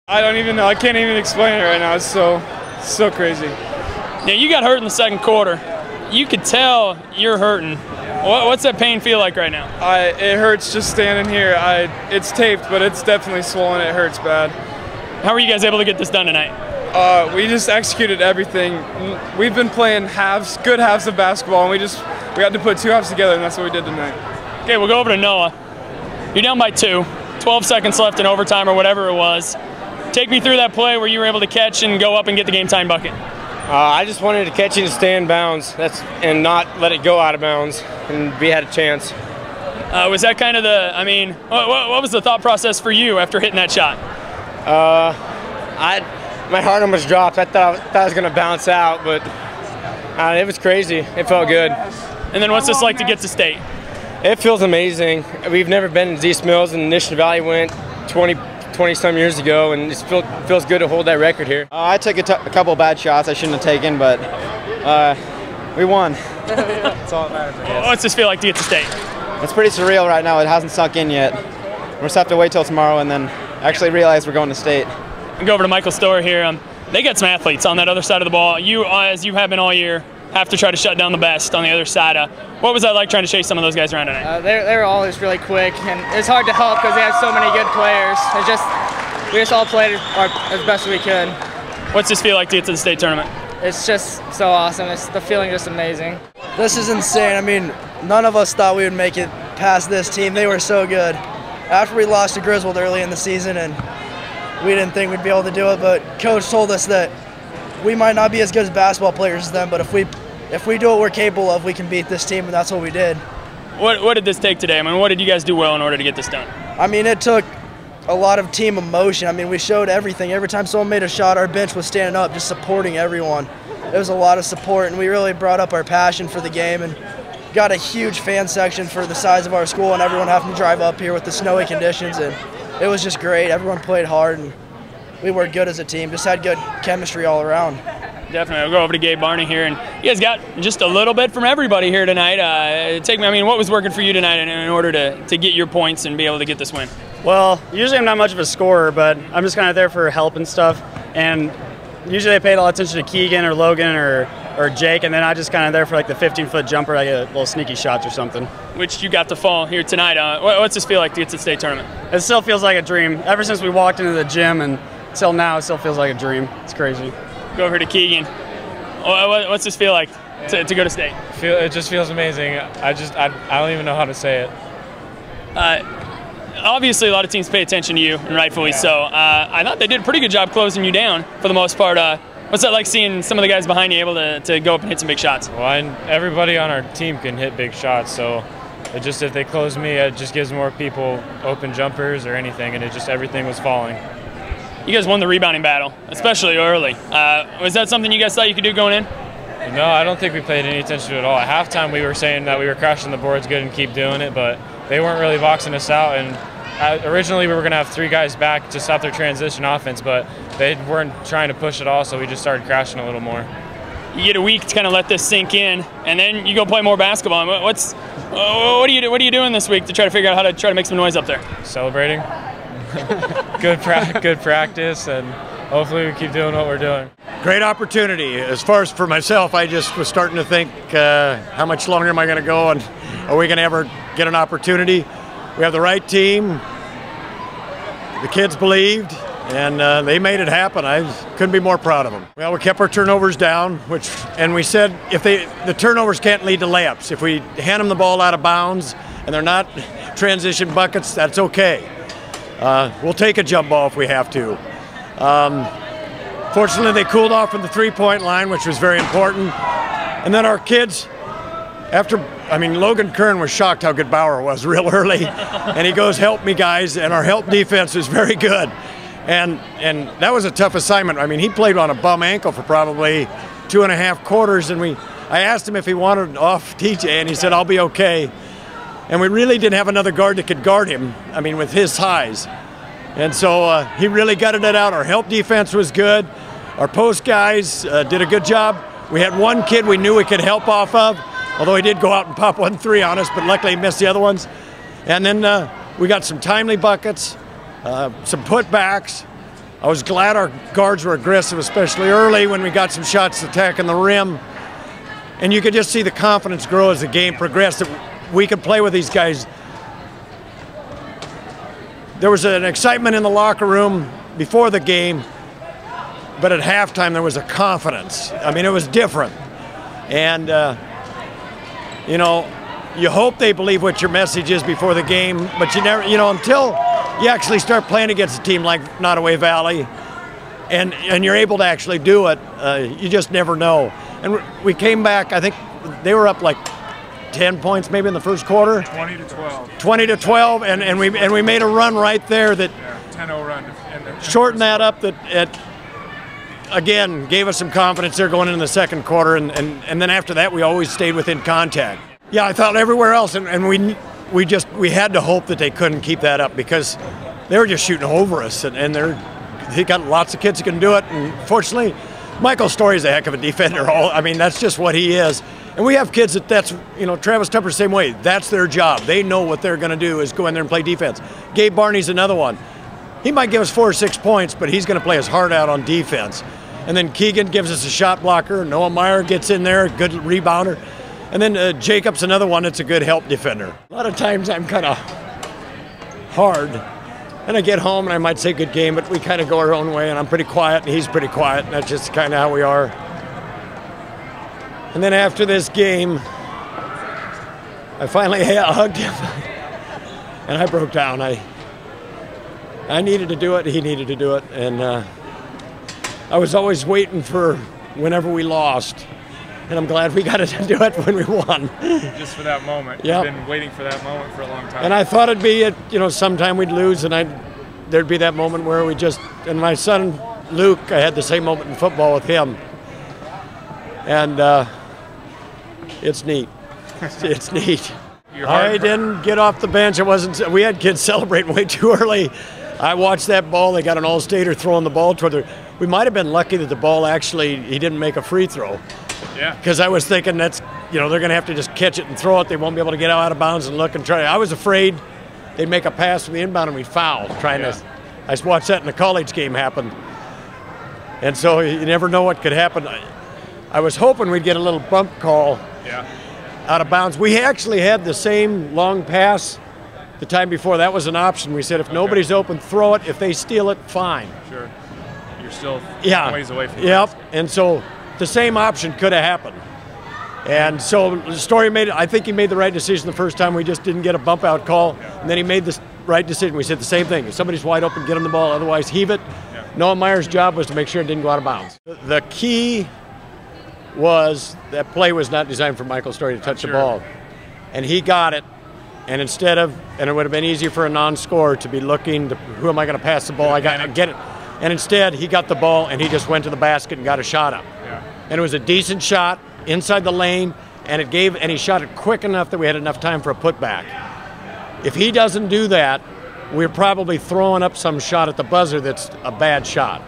I don't even know. I can't even explain it right now. It's so crazy. Yeah, you got hurt in the second quarter. You could tell you're hurting. What's that pain feel like right now? It hurts just standing here. It's taped, but it's definitely swollen. It hurts bad. How were you guys able to get this done tonight? We just executed everything. We've been playing good halves of basketball, and we had to put 2 halves together, and that's what we did tonight. Okay, we'll go over to Noah. You're down by 2, 12 seconds left in overtime or whatever it was. Take me through that play where you were able to catch and go up and get the game-time bucket. I just wanted to catch it and stay in bounds and not let it go out of bounds, and we had a chance. Was that kind of what was the thought process for you after hitting that shot? My heart almost dropped. I thought I was going to bounce out, but it was crazy. It felt good. And then what's this like to get to state? It feels amazing. We've never been to East Mills, and Nishna Valley went 20-some years ago, and it feels good to hold that record here. I took a couple bad shots I shouldn't have taken, but we won. That's all that matters, I guess. What's this feel like to get to state? It's pretty surreal right now. It hasn't sunk in yet. We'll just have to wait till tomorrow and then actually realize we're going to state. And go over to Michael's store here. They got some athletes on that other side of the ball. You, as you have been all year, have to try to shut down the best on the other side. What was that like trying to chase some of those guys around tonight? They were all just really quick, and it's hard to help because they have so many good players. We just all played as best as we could. What's this feel like to get to the state tournament? It's just so awesome. The feeling just amazing. This is insane. I mean, none of us thought we would make it past this team. They were so good. After we lost to Griswold early in the season, and we didn't think we'd be able to do it, but Coach told us that we might not be as good as basketball players as them, but if we do what we're capable of, we can beat this team, and that's what we did. What did this take today? I mean, what did you guys do well in order to get this done? I mean, it took a lot of team emotion. I mean, we showed everything. Every time someone made a shot, our bench was standing up, just supporting everyone. It was a lot of support, and we really brought up our passion for the game and got a huge fan section for the size of our school and everyone having to drive up here with the snowy conditions, and it was just great. Everyone played hard, and we worked good as a team, just had good chemistry all around. Definitely. We'll go over to Gabe Barney here, and you guys got just a little bit from everybody here tonight. What was working for you tonight in order to get your points and be able to get this win? Well, usually I'm not much of a scorer, but I'm just kind of there for help and stuff, and usually I paid a lot of attention to Keegan or Logan or Jake, and then I just kind of there for like the 15-foot jumper, like a little sneaky shots or something. Which you got to fall here tonight. What's this feel like to get to the state tournament? It still feels like a dream. Ever since we walked into the gym and till now, it still feels like a dream. It's crazy. Go over to Keegan. What's this feel like to go to state? It just feels amazing. I don't even know how to say it. Obviously, a lot of teams pay attention to you, and rightfully so. I thought they did a pretty good job closing you down for the most part. What's that like seeing some of the guys behind you able to go up and hit some big shots? Well, everybody on our team can hit big shots, so if they close me, it just gives more people open jumpers or anything, and everything was falling. You guys won the rebounding battle, especially early. Was that something you guys thought you could do going in? No, I don't think we paid any attention to it at all. At halftime, we were saying that we were crashing the boards good and keep doing it, but they weren't really boxing us out. And originally, we were going to have 3 guys back to stop their transition offense, but they weren't trying to push at all, so we just started crashing a little more. You get a week to kind of let this sink in, and then you go play more basketball. What are you doing this week to try to figure out how to try to make some noise up there? Celebrating. good practice, and hopefully we keep doing what we're doing. Great opportunity. As far as for myself, I just was starting to think, how much longer am I going to go, and are we going to ever get an opportunity? We have the right team. The kids believed, and they made it happen. I couldn't be more proud of them. Well, we kept our turnovers down, and we said if the turnovers can't lead to layups. If we hand them the ball out of bounds and they're not transition buckets, that's okay. We'll take a jump ball if we have to. Fortunately, they cooled off from the three-point line, which was very important. And then our kids, Logan Currin was shocked how good Bauer was real early. And he goes, help me, guys. And our help defense is very good. And that was a tough assignment. I mean, he played on a bum ankle for probably 2.5 quarters. And I asked him if he wanted off TJ, and he said, I'll be okay. And we really didn't have another guard that could guard him, with his size. And so he really gutted it out. Our help defense was good. Our post guys did a good job. We had one kid we knew we could help off of, although he did go out and pop 1 3 on us, but luckily he missed the other ones. And then we got some timely buckets, some putbacks, I was glad our guards were aggressive, especially early when we got some shots attacking the rim. And you could just see the confidence grow as the game progressed, that we could play with these guys. There was an excitement in the locker room before the game, but at halftime there was a confidence. I mean, it was different. And, you know, you hope they believe what your message is before the game, but you never, you know, until you actually start playing against a team like Nodaway Valley and you're able to actually do it, you just never know. And we came back, I think they were up like 10 points maybe in the first quarter. 20 to 12. 20 to 12, and we made a run right there that 10-0 run. Shortened that up, that it, again, gave us some confidence there going into the second quarter, and then after that we always stayed within contact. Yeah, I thought everywhere else, and we had to hope that they couldn't keep that up, because they were just shooting over us, and they got lots of kids who can do it, and fortunately Michael Story's a heck of a defender. I mean, that's just what he is. And we have kids that's, you know, Travis Tupper, same way. That's their job. They know what they're going to do is go in there and play defense. Gabe Barney's another one. He might give us 4 or 6 points, but he's going to play his heart out on defense. And then Keegan gives us a shot blocker. Noah Meyer gets in there, good rebounder. And then Jacob's another one that's a good help defender. A lot of times I'm kind of hard. And I get home and I might say good game, but we kind of go our own way, and I'm pretty quiet and he's pretty quiet, and that's just kind of how we are. And then after this game, I finally hugged him and I broke down. I needed to do it, he needed to do it, and I was always waiting for whenever we lost. And I'm glad we got to do it when we won. Just for that moment. Yep. You've been waiting for that moment for a long time. And I thought it'd be, you know, sometime we'd lose, and there'd be that moment where we just, and my son Luke, I had the same moment in football with him. And it's neat. It's neat. I didn't get off the bench. We had kids celebrating way too early. I watched that ball. They got an all-stater throwing the ball toward we might have been lucky that the ball he didn't make a free throw. Yeah. Because I was thinking they're going to have to just catch it and throw it. They won't be able to get out of bounds and look and try. I was afraid they'd make a pass from the inbound and we'd foul. I watched that in the college game happen. And so you never know what could happen. I was hoping we'd get a little bump call out of bounds. We actually had the same long pass the time before. That was an option. We said if nobody's open, throw it. If they steal it, fine. Sure. You're still ways away from Yep. And so the same option could have happened. And so the story I think he made the right decision the first time. We just didn't get a bump out call. Yeah. And then he made the right decision. We said the same thing. If somebody's wide open, get him the ball. Otherwise, heave it. Yeah. Noah Meyer's job was to make sure it didn't go out of bounds. The key was that play was not designed for Michael Story to touch the ball. And he got it. And instead of, and it would have been easier for a non-scorer to be looking to, who am I going to pass the ball? I get it. And instead, he got the ball and he just went to the basket and got a shot up. Yeah. And it was a decent shot inside the lane, and he shot it quick enough that we had enough time for a putback. If he doesn't do that, we're probably throwing up some shot at the buzzer that's a bad shot.